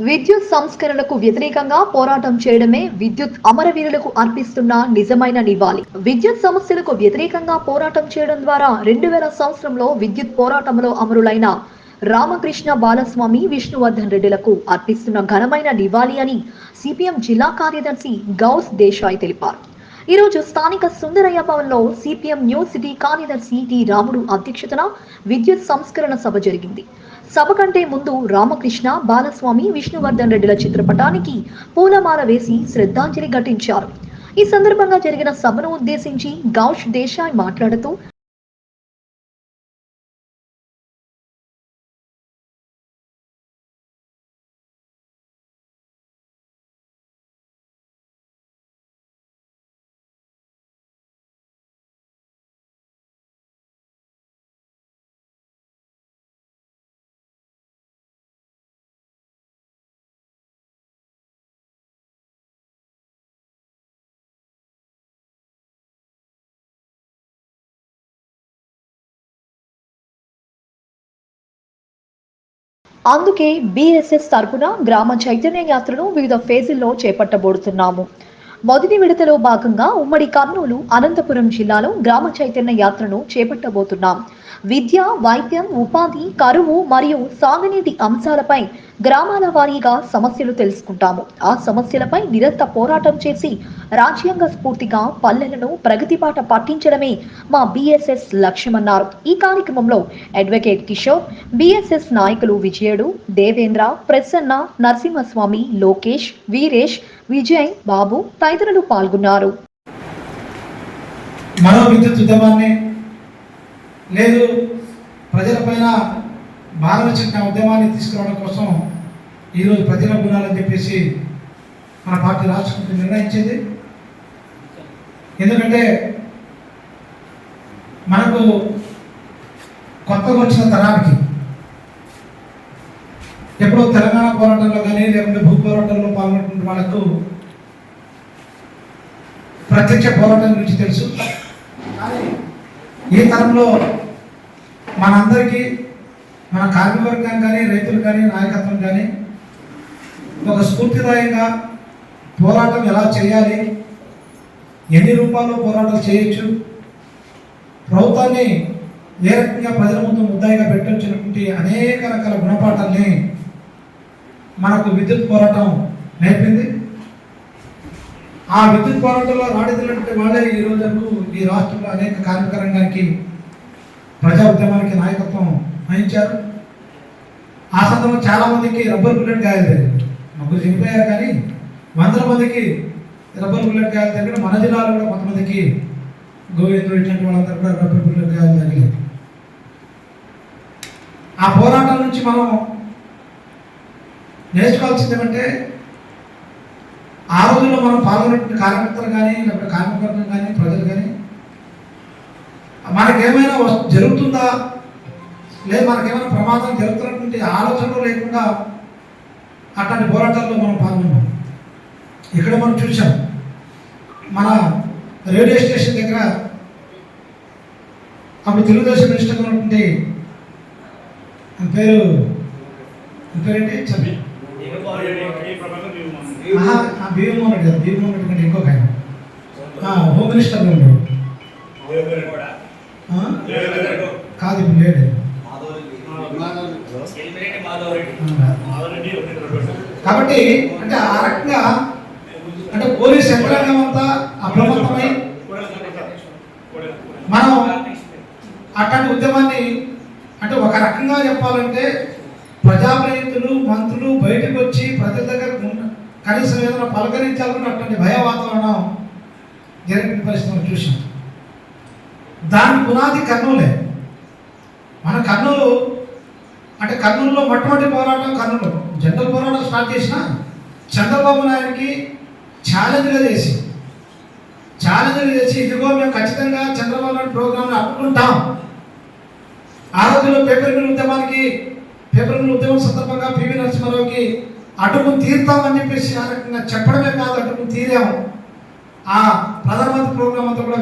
విద్యుత్ సంస్కరణకు వ్యతిరేకంగా పోరాటం చేయడమే విద్యుత్ అమరవీరులకు అర్పిస్తున్న నిజమైన నివాళి. విద్యుత్ సమస్యలకు వ్యతిరేకంగా పోరాటం చేయడం ద్వారా 2000 సంవత్సరంలో విద్యుత్ పోరాటంలో అమరులైన రామకృష్ణ బాలస్వామి, విష్ణువర్ధన్ రెడ్డిలకు అర్పిస్తున్న ఘనమైన నివాళి అని సిపిఎం జిల్లా కార్యదర్శి గౌస్ దేశాయ్ తెలిపారు. ఈ రోజు స్థానిక సుందరయ్య భవన్లో సిపిఎం న్యూ సిటీ కార్యదర్శి టి రాముడు అధ్యక్షతన విద్యుత్ సంస్కరణ సభ జరిగింది. సభ కంటే ముందు రామకృష్ణ బాలస్వామి, విష్ణువర్ధన్ రెడ్డిల చిత్రపటానికి పూలమాల వేసి శ్రద్ధాంజలి ఘటించారు. ఈ సందర్భంగా జరిగిన సభను ఉద్దేశించి గౌష్ దేశాయ్ మాట్లాడుతూ అందుకే బిఎస్ఎస్ తరపున గ్రామ చైతన్య యాత్రను వివిధ ఫేజుల్లో చేపట్టబోతున్నాము. మొదటి విడతలో భాగంగా ఉమ్మడి కర్నూలు, అనంతపురం జిల్లాలో గ్రామ చైతన్య యాత్రను చేపట్టబోతున్నాం. విద్య, వైద్యం, ఉపాధి, కరువు మరియు సాగునీటి అంశాలపై గ్రామాల వారీగా సమస్యలు తెలుసుకుంటాము. ఆ సమస్యలపై నిరంతర పోరాటం చేసి రాజ్యాంగ స్ఫూర్తిగా పల్లెలను ప్రగతి బాట పట్టించడమే మా బిఎస్ఎస్ లక్ష్యమన్నారు. ఈ కార్యక్రమంలో అడ్వకేట్ కిషోర్, బిఎస్ఎస్ నాయకులు విజయుడు, దేవేంద్ర, ప్రసన్న, నరసింహస్వామి, లోకేష్, వీరేష్, విజయ్, బాబు తదితరులు పాల్గొన్నారు. మరో విద్యుత్ ఉద్యమాన్ని లేదు ప్రజలపైన భారత చిన్న ఉద్యమాన్ని తీసుకురావడం కోసం ఈరోజు ప్రజల గుణాలని చెప్పేసి మన పార్టీ రాష్ట్ర కమిటీ నిర్ణయించింది. ఎందుకంటే మనకు కొత్తగా వచ్చిన తరానికి ఎప్పుడో తెలంగాణ పోరాటంలో కానీ లేకుంటే భూ పోరాటంలో పాల్గొంటున్న వాళ్ళకు ప్రత్యక్ష పోరాటం గురించి తెలుసు. కానీ ఈ తరంలో మనందరికీ, మన కార్మిక వర్గానికి కానీ, రైతులు కానీ, నాయకత్వం కానీ ఒక స్ఫూర్తిదాయంగా పోరాటం ఎలా చేయాలి, ఎన్ని రూపాల్లో పోరాటాలు చేయొచ్చు, ప్రభుత్వాన్ని ఏ రకంగా ప్రజల ముందు ముద్దాయిగా పెట్టొచ్చినటువంటి అనేక రకాల గుణపాఠాలని మనకు విద్యుత్ పోరాటం నేర్పింది. ఆ విద్యుత్ పోరాటంలో రాడిదిలంటే వాళ్ళే ఈ రోజు ఈ రాష్ట్రంలో అనేక కార్మిక రంగానికి, ప్రజా ఉద్యమానికి నాయకత్వం వహించారు. ఆ సందర్భంలో చాలా మందికి రబ్బర్ బుల్లెట్ గాయాలు జరిగింది. ముగ్గురు చనిపోయారు, కానీ వందల మందికి రబ్బర్ బుల్లెట్ గాయాలు జరిగిన మన జిల్లాలో కూడా కొంతమందికి గోవిందుడు ఇట్లాంటి వాళ్ళందరూ కూడా రబ్బర్ బుల్లెట్ గాయాలు జరిగాయి. ఆ పోరాటం నుంచి మనం నేర్చుకోవాల్సింది ఏమంటే, ఆ రోజుల్లో మనం పాల్గొనే కార్యకర్తలు కానీ, లేకపోతే కార్మికవర్గం కానీ, ప్రజలు కానీ మనకేమైనా జరుగుతుందా, లేదు మనకేమైనా ప్రమాదం జరుగుతున్నటువంటి ఆలోచనలు లేకుండా అట్లాంటి పోరాటాల్లో మనం పాల్గొన్నాం. ఇక్కడ మనం చూసాం, మన రేడియో స్టేషన్ దగ్గర అప్పుడు తెలుగుదేశం మినిస్టర్గా ఉన్నటువంటి పేరేంటి చదివి భీమోహన్ రెడ్డి గారు, భీమోహన్ రెడ్డి కంటే ఇంకొక ఆయన హోమ్ మినిస్టర్గా ఉన్నాడు. కాదు, ఇప్పుడు లేడు. కాబట్టి అంటే ఆ రకంగా అంటే పోలీస్ యంత్రాంగం అంతా అప్రమత్తమై మనం అట్లాంటి ఉద్యమాన్ని అంటే ఒక రకంగా చెప్పాలంటే ప్రజాప్రతినిధులు, మంత్రులు బయటకు వచ్చి ప్రజల దగ్గర కనీసం ఏదైనా పలకరించాలని అట్లాంటి భయ వాతావరణం జరిగిన పరిస్థితులను చూసాం. దాని పునాది కర్నూలే. మన కర్నూలు అంటే కర్నూలులో మొట్టమొదటి పోరాటం కర్నూలు జనరల్ పోరాటం స్టార్ట్ చేసిన చంద్రబాబు నాయుడికి ఛాలెంజ్గా చేసి ఇదిగో మేము ఖచ్చితంగా చంద్రబాబు నాయుడు ప్రోగ్రాంని అడ్డుకుంటాం. ఆ రోజుల్లో పేపర్ మిల్ ఉద్యమం సందర్భంగా పివి నరసింహారావుకి అడ్డుకుని తీరుతామని చెప్పేసి ఆ రకంగా చెప్పడమే కాదు, అడ్డుకుని తీరాము. ఆ ప్రధానమంత్రి ప్రోగ్రాం అంతా కూడా